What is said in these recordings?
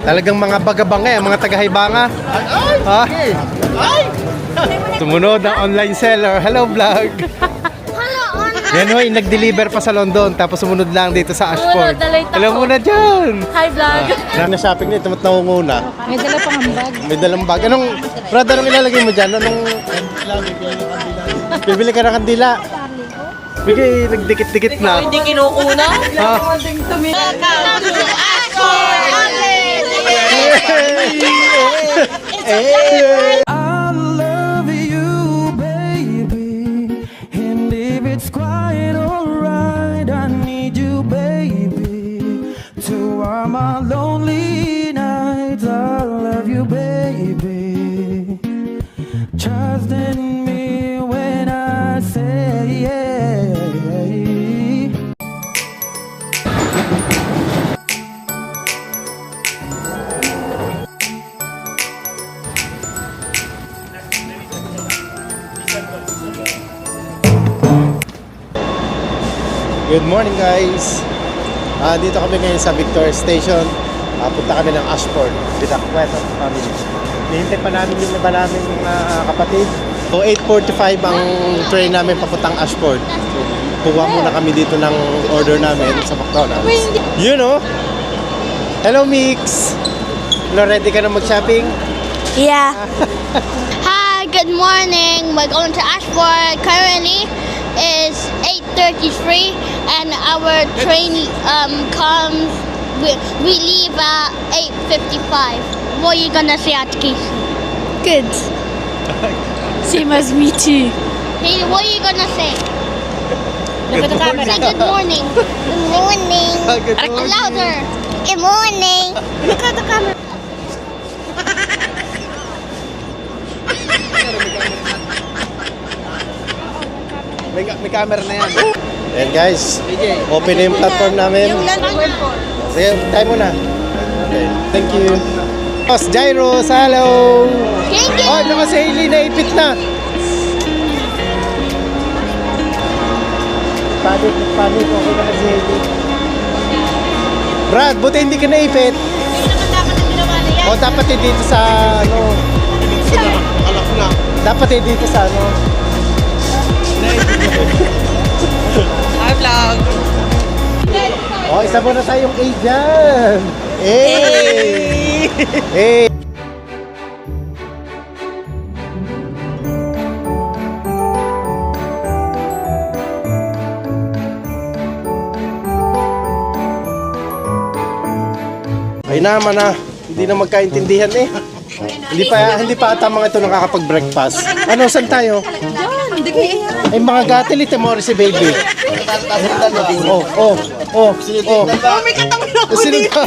Talagang mga bagabanga, mga taga-Haibanga. Ha? Sumunod ang online seller. Hello vlog. Yan hoy, nag-deliver pa sa London tapos sumunod lang dito sa Ashford. Hello muna dyan. Hi vlog. Na-shopping nito, mat nangunguna. May dala pang handbag. May dalang bag. Brad, anong ilalagay mo dyan? Bibili ka ng kandila. Bigay, nagdikit-dikit na. Hindi kinukuna. Ha? I love you, baby. And if it's quite alright, I need you, baby. To warm my lonely nights, I love you, baby. Trust in me when I say yeah. Good morning guys. Dito kami ngayon sa Victoria Station. Punta kami ng Ashford with the Quetta family. Hihintay pa namin yung iba namin kapatid. So 8:45 ang train namin papuntang Ashford. So kuha muna kami dito ng order namin sa McDonald's. You know? Hello Mix! Hello, ready ka na mag-shopping? Yeah. Hi, good morning. We're going to Ashford. Currently is 8:33 and our train comes we leave at 8:55. What are you gonna say at Casey? Good. Same as me too. Hey, what are you gonna say? Look at the camera. Say good morning. Good morning. Good morning. Louder. Good morning. Look at the camera. May camera na yan. Ayan guys, open na yung platform namin. Sige, tayo muna. Okay, thank you. Boss Jairus, hello! Thank you. Oh, naman si Hailey, naipit na. Panik, okay na si Hailey. Brad, buti hindi ka naipit. O, dapat eh dito sa, dapat eh dito sa, Hi vlog. Oh, isa muna tayong A dyan. Hey! Hey! Ay naman na, hindi na magkaintindihan eh. Hindi pa ata mga ito nakakapag-breakfast. Ano, saan tayo? Hindi ko iya. Ay mga gatil, ito mo si baby. Oh. May katawan ako Sino ka?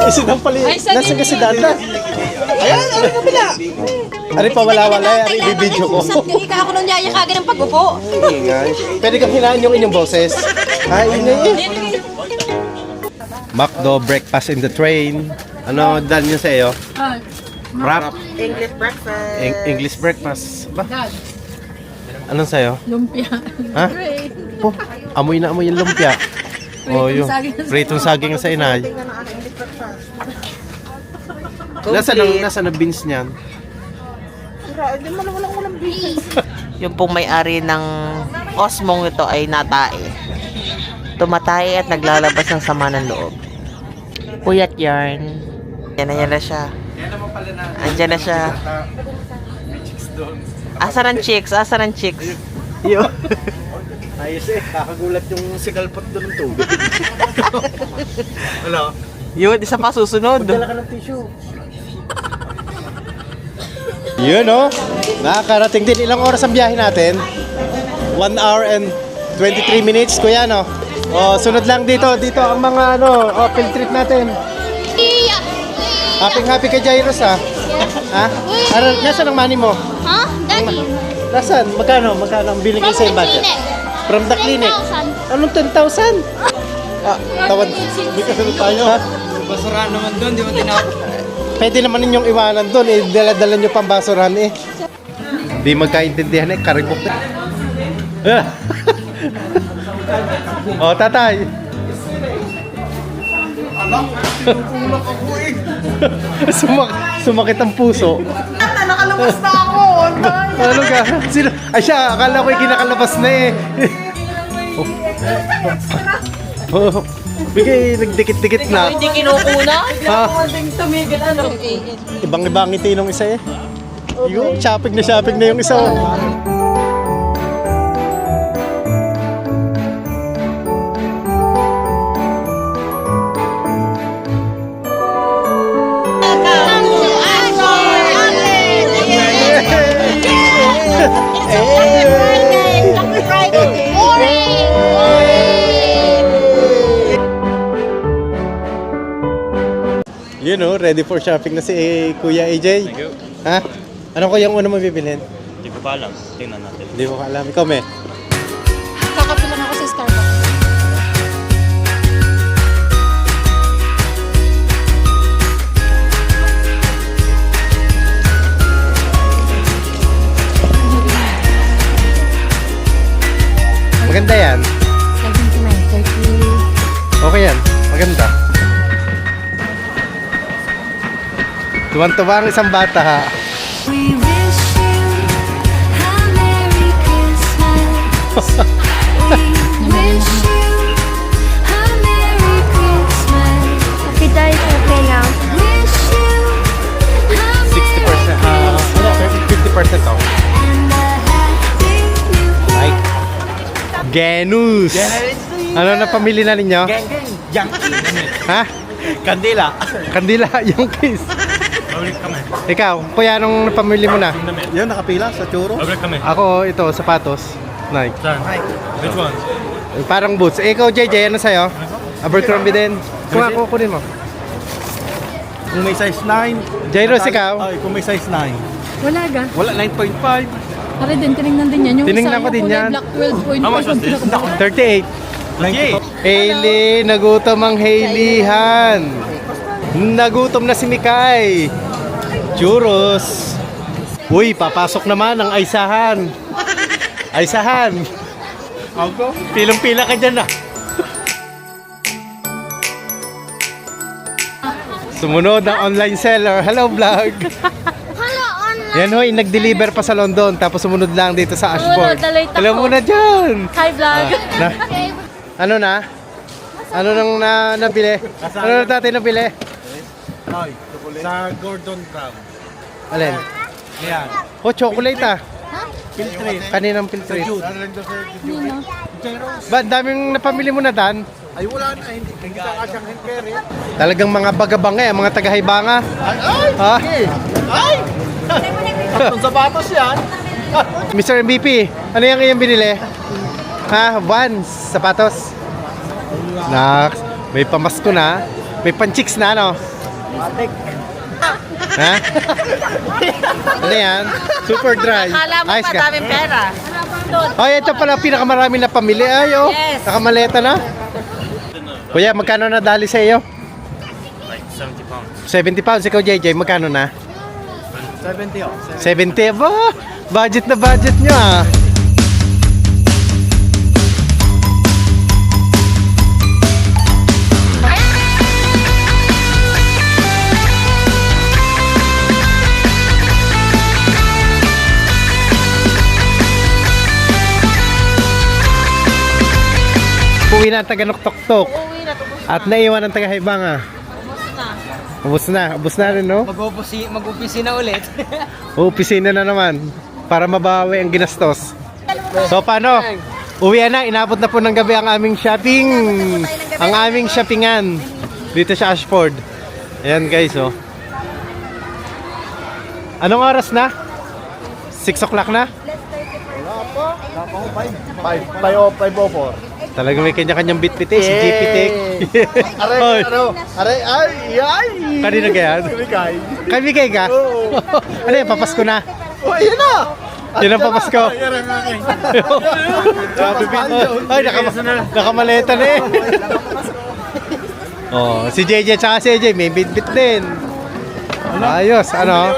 Sino ang pali? Nasaan ka si Dada? Ayan, ano kabila? Ari pa wala, ari ibibidyo ko. Ika ako nung yaya kagad ng pag-upo. Ingay. Pwede kang hinaan yung inyong boses. Ay, ingay eh. McDo breakfast in the train. Ano dal niyo sa iyo? Wrap. English breakfast. English breakfast. Ba? Anong sa'yo? Lumpia. Ha? Po, amoy na amoy yung lumpia. Oh, yung pritong saging sa inay. Nasaan ang beans niyan? Yung pong may-ari ng Osmong ito ay natae. Tumatae at naglalabas ng sama ng loob. Puyat yarn. Yan na siya. Andiyan na siya. Asan ang chicks? Yo. Ayos eh, kakagulat yung sigalpot doon ng tubig. Ano? Yun, isa pa susunod. Magdala ka ng tissue. Yun oh. Nakakarating din. Ilang oras ang biyahe natin? 1 hour and 23 minutes, kuya no? Oh, sunod lang dito. Dito ang mga field trip natin. Happy ka Jairus ha? Ha? Nasaan ang money mo? Huh? Daddy. Nasaan? Magkano ang binigay sa budget? From the clinic. 10,000. Anong 10,000? Tawad. Hindi kasunod tayo ha? Basura naman doon, di ba tinapos? Pwede naman ninyong iwanan doon. Dala-dala nyo pang basurahan eh. Di magkaintindihan eh. Karibok na. Oh, tatay. Sumakit ang puso. Nakalabas na ako. Ano ka? Sino? Ay siya, akala ko yung kinakalabas na eh. Oh. Bigay, nagdikit-dikit na. Hindi kinukuna? Ha? Hindi tumigil ano. Ibang-iba ang ngiti nung isa eh. Yung shopping na yung isa. Welcome to Ashford! It's a happy Friday! Morning! You know, ready for shopping na si Kuya AJ. Thank you. Ha? Ano ko yung una mo bibilhin? Hindi ko pa alam. Tingnan natin. Hindi ko alam. Ikaw, me? Kakapi lang ako sa Starbucks. Maganda yan. 79.30. Okay yan. Maganda. Tuwan-tuwa ang isang bata ha. We wish you a Merry Christmas. We wish you a Merry Christmas. Kita is okay now. Wish you a 60%. Ano? 50% off. and a Happy New Year. Like. Genus. Ano na pamili na ninyo? Ha? Kandila. Kandila, yung kiss. Balik kami. Ikaw, kuya, anong napamili mo na? Yan, nakapila sa churro. Balik kami. Ako, ito, sapatos. Nike. Saan? Which one? Parang boots. Eh, ikaw, JJ, ano sa'yo? Abercrombie din. Kung ako, kunin mo. Kung may size 9. Jairus, ikaw? Ay, kung may size 9. Wala ga. Wala, 9.5. Pare din, tinignan din yan. Yung Tinignan isa, ko din yung kulay yan. Black 12.5. How much was this? 38. 98. Hailey, nagutom ang Haileyhan. Nagutom na si Mikay. Churros. Uy, papasok naman ang Aisahan. Aisahan. Ako? Pilang-pila ka dyan ah. Sumunod ang online seller. Hello vlog. Hello, online. Yan hoy, nag-deliver pa sa London tapos sumunod lang dito sa Ashford. na-late ako. Hello muna dyan. Hi vlog. Na, ano na? Ano nang nabili? Ano na dati nabili? Ay, sa Gordon Brown. Alin? Yan. Oh, chocolate ah. Filtrate. Kaninang filtrate. Jude. Ba, daming napamili mo na, Dan? Ay, wala na. Hindi ka kasyang carry. Talagang mga bagabanga, mga tagahaybanga. Ay, ay! Ha? Ay! Tatlong sapatos yan. Mr. MVP, ano yung iyong binili? Ha? Vans, sapatos? Naks, may pamasko na. May panchicks na, ano? Ha? Ano yan? Super dry. Akala mo Ayos ka. madaming pera. Ay, ito pala pinakamarami na pamili. Ay, oh. Yes. Nakamaleta na. Kuya, magkano na dali sa iyo? Like 70 pounds. 70 pounds. Ikaw, JJ, magkano na? 70 oh. 70. Ba? Budget na budget nyo, ah. Uwi na ang taga-noktok-tok. At naiwan ang taga-haybanga. Ubus na. Ubus na rin, no? Mag-upisi na ulit. Opisina na naman. Para mabawi ang ginastos. So, paano? Uwi na. Inabot na po ng gabi ang aming shopping. Ang aming shoppingan. Dito sa Ashford. Ayan, guys, oh. Anong oras na? 6 o'clock na? 504. Talagang may kanya-kanyang bit-bit eh. Si GPTech. Aray, ano? Aray, ay, ay! Kanina ka yan? Kumikay. Kamigay ka? Oo. Ano yan? Papasko na? Oh, ayun na! Yun ang papasko. Yan ang aking. Ay, nakamaleta na eh. Oh, si JJ at si AJ may bit-bit din. Ayos, ano?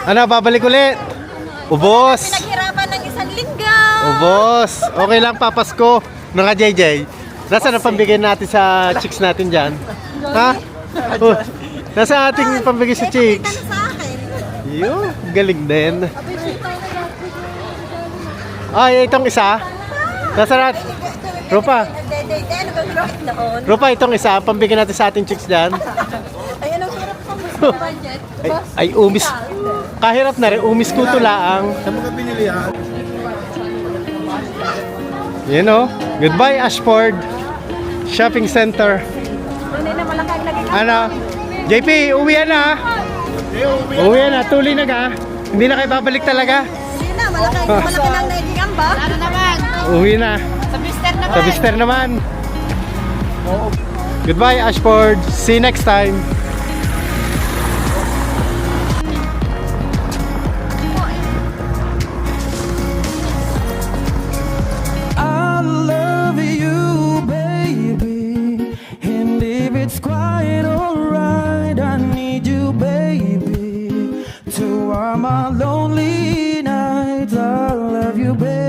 Ano, babalik ulit? Ubos. Naghirapan ng isang linggo. Ubos. Okay lang, papasko. Mga JJ. Nasaan ang pambigay natin sa chicks natin dyan? Ha? Oh, nasa ating pambigay sa chicks. Yun, galing din. Ay, itong isa. Nasarap. Rupa. Rupa, itong isa. Pambigyan natin sa ating chicks dyan. Ay, anong hirap sa budget? Ay, umis. Kahirap na rin. Umis ko to laang. Saan mo ka binili ha? Yan o. Goodbye, Ashford. Shopping Center. Ano? JP, uwian na. Uwian na. Tuloy na ka. Hindi na kayo babalik talaga. Hindi na, malaki lang naging amba. Ano naman? Uwi na. Sa Bister naman. Goodbye, Ashford. See you next time. I love you, baby. And if it's quiet, alright, I need you, baby. To warm my lonely nights, I love you, baby.